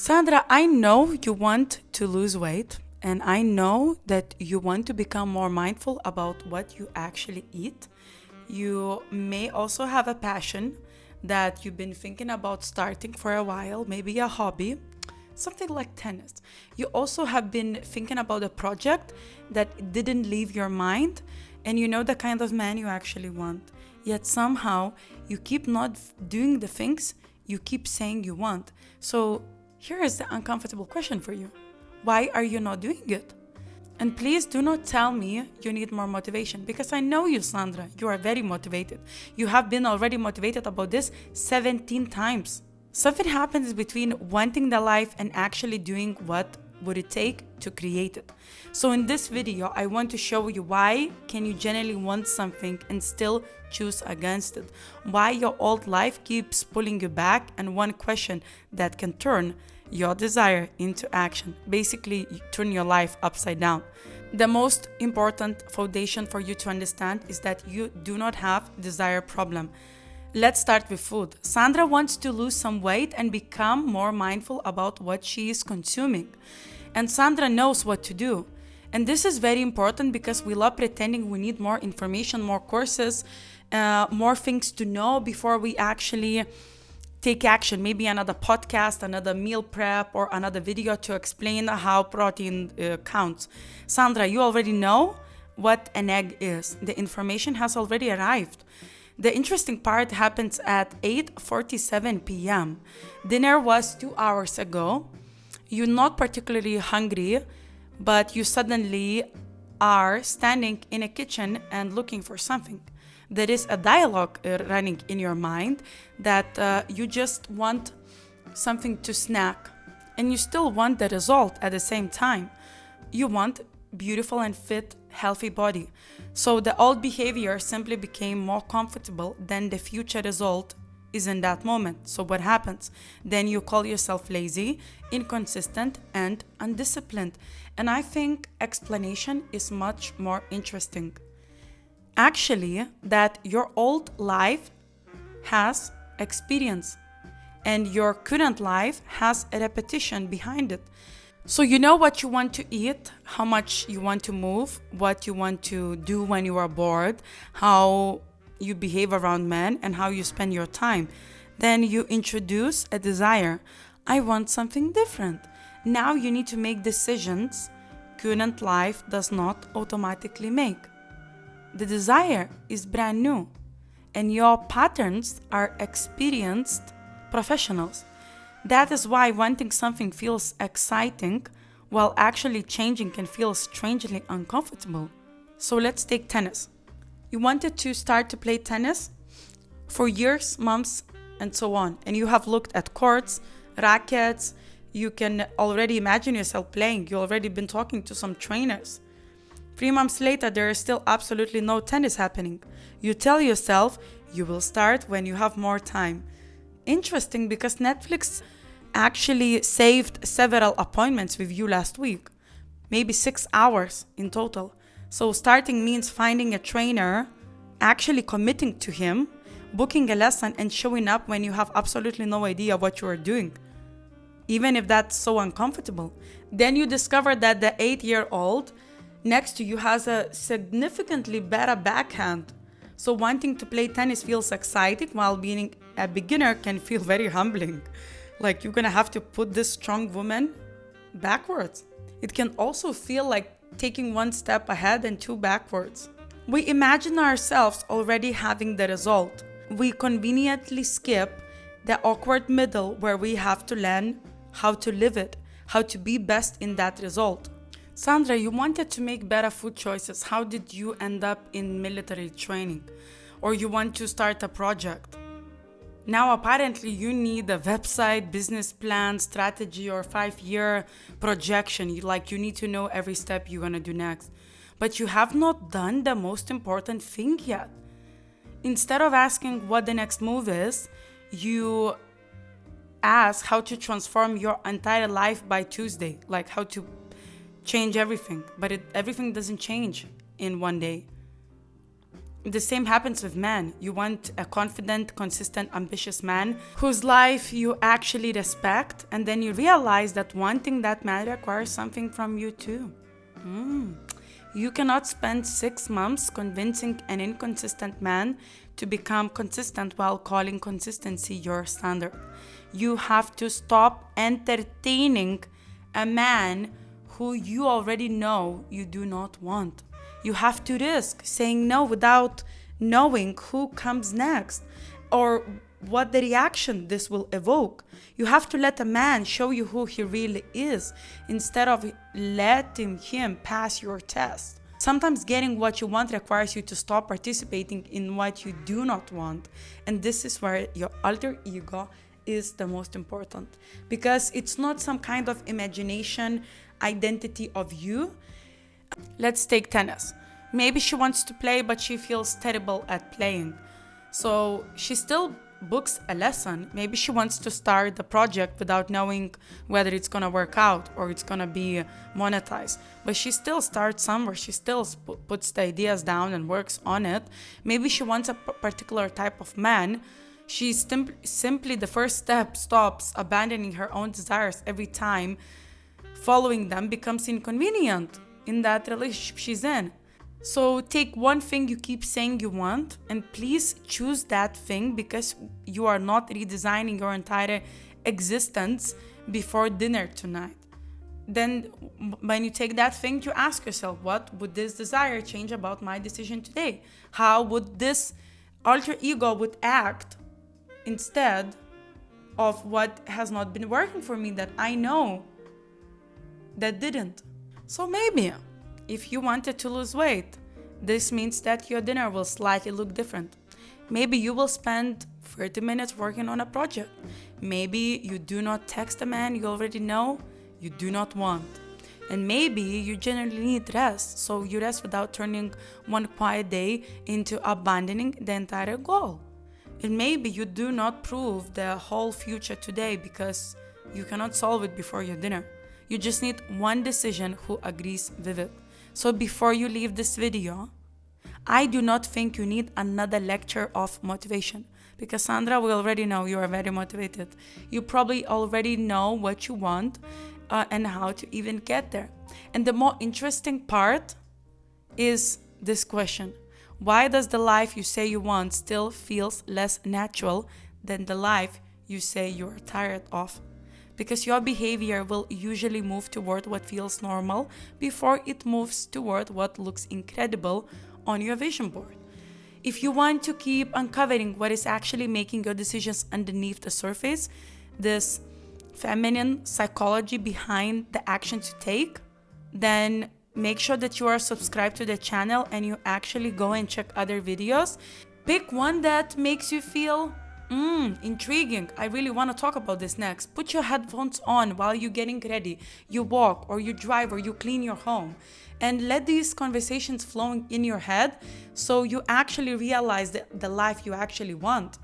Sandra, I know you want to lose weight, and I know that you want to become more mindful about what you actually eat. You may also have a passion that you've been thinking about starting for a while, maybe a hobby, something like tennis. You also have been thinking about a project that didn't leave your mind, and you know the kind of man you actually want. Yet somehow you keep not doing the things you keep saying you want. So here is the uncomfortable question for you. Why are you not doing it? And please do not tell me you need more motivation because I know you, Sandra. You are very motivated. You have been already motivated about this 17 times. Something happens between wanting the life and actually doing what would it take to create it. So in this video, I want to show you why can you genuinely want something and still choose against it. Why your old life keeps pulling you back, and one question that can turn your desire into action. Basically, you turn your life upside down. The most important foundation for you to understand is that you do not have desire problem. Let's start with food. Sandra wants to lose some weight and become more mindful about what she is consuming. And Sandra knows what to do. And this is very important because we love pretending we need more information, more courses, more things to know before we actually take action. Maybe another podcast, another meal prep, or another video to explain how protein counts. Sandra, you already know what an egg is. The information has already arrived. The interesting part happens at 8:47 p.m. Dinner was 2 hours ago. You're not particularly hungry, but you suddenly are standing in a kitchen and looking for something. There is a dialogue running in your mind that you just want something to snack, and you still want the result at the same time. You want beautiful and fit, healthy body. So the old behavior simply became more comfortable than the future result is in that moment. So what happens? Then you call yourself lazy, inconsistent, and undisciplined. And I think explanation is much more interesting. Actually, that your old life has experience and your current life has a repetition behind it. So you know what you want to eat, how much you want to move, what you want to do when you are bored, how you behave around men, and how you spend your time. Then you introduce a desire. I want something different. Now you need to make decisions current life does not automatically make. The desire is brand new, and your patterns are experienced professionals. That is why wanting something feels exciting, while actually changing can feel strangely uncomfortable. So let's take tennis. You wanted to start to play tennis for years, months, and so on. And you have looked at courts, rackets. You can already imagine yourself playing. You've already been talking to some trainers. 3 months later, there is still absolutely no tennis happening. You tell yourself you will start when you have more time. Interesting, because Netflix actually saved several appointments with you last week. Maybe 6 hours in total. So starting means finding a trainer, actually committing to him, booking a lesson, and showing up when you have absolutely no idea what you are doing, even if that's so uncomfortable. Then you discover that the 8-year-old next to you has a significantly better backhand. So wanting to play tennis feels exciting, while being a beginner can feel very humbling. Like you're gonna have to put this strong woman backwards. It can also feel like taking 1 step ahead and 2 backwards. We imagine ourselves already having the result. We conveniently skip the awkward middle where we have to learn how to live it, how to be best in that result. Sandra, you wanted to make better food choices. How did you end up in military training? Or you want to start a project? Now apparently you need a website, business plan, strategy, or 5-year projection. You need to know every step you're gonna do next. But you have not done the most important thing yet. Instead of asking what the next move is, you ask how to transform your entire life by Tuesday, like how to change everything. But everything doesn't change in one day. The same happens with men. You want a confident, consistent, ambitious man whose life you actually respect, and then you realize that wanting that man requires something from you too. You cannot spend 6 months convincing an inconsistent man to become consistent while calling consistency your standard. You have to stop entertaining a man who you already know you do not want. You have to risk saying no without knowing who comes next or what the reaction this will evoke. You have to let a man show you who he really is instead of letting him pass your test. Sometimes getting what you want requires you to stop participating in what you do not want. And this is where your alter ego is the most important, because it's not some kind of imagination identity of you. Let's take tennis. Maybe she wants to play, but she feels terrible at playing. So she still books a lesson. Maybe she wants to start the project without knowing whether it's going to work out or it's going to be monetized. But she still starts somewhere. She still puts the ideas down and works on it. Maybe she wants a particular type of man. She simply the first step stops abandoning her own desires every time following them becomes inconvenient in that relationship she's in. So take one thing you keep saying you want and please choose that thing, because you are not redesigning your entire existence before dinner tonight. Then when you take that thing, you ask yourself, what would this desire change about my decision today? How would this alter ego would act instead of what has not been working for me that I know that didn't? So maybe if you wanted to lose weight, this means that your dinner will slightly look different. Maybe you will spend 30 minutes working on a project. Maybe you do not text a man you already know you do not want. And maybe you generally need rest, so you rest without turning one quiet day into abandoning the entire goal. And maybe you do not prove the whole future today because you cannot solve it before your dinner. You just need one decision who agrees with it. So before you leave this video, I do not think you need another lecture of motivation, because Sandra, we already know you are very motivated. You probably already know what you want and how to even get there. And the more interesting part is this question. Why does the life you say you want still feels less natural than the life you say you're tired of? Because your behavior will usually move toward what feels normal before it moves toward what looks incredible on your vision board. If you want to keep uncovering what is actually making your decisions underneath the surface, this feminine psychology behind the actions you take, then make sure that you are subscribed to the channel and you actually go and check other videos. Pick one that makes you feel intriguing. I really want to talk about this next. Put your headphones on while you're getting ready. You walk or you drive or you clean your home. And let these conversations flowing in your head so you actually realize the life you actually want.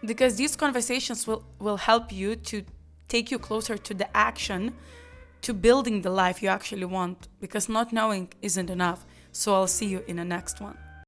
Because these conversations will help you to take you closer to the action, to building the life you actually want. Because not knowing isn't enough. So I'll see you in the next one.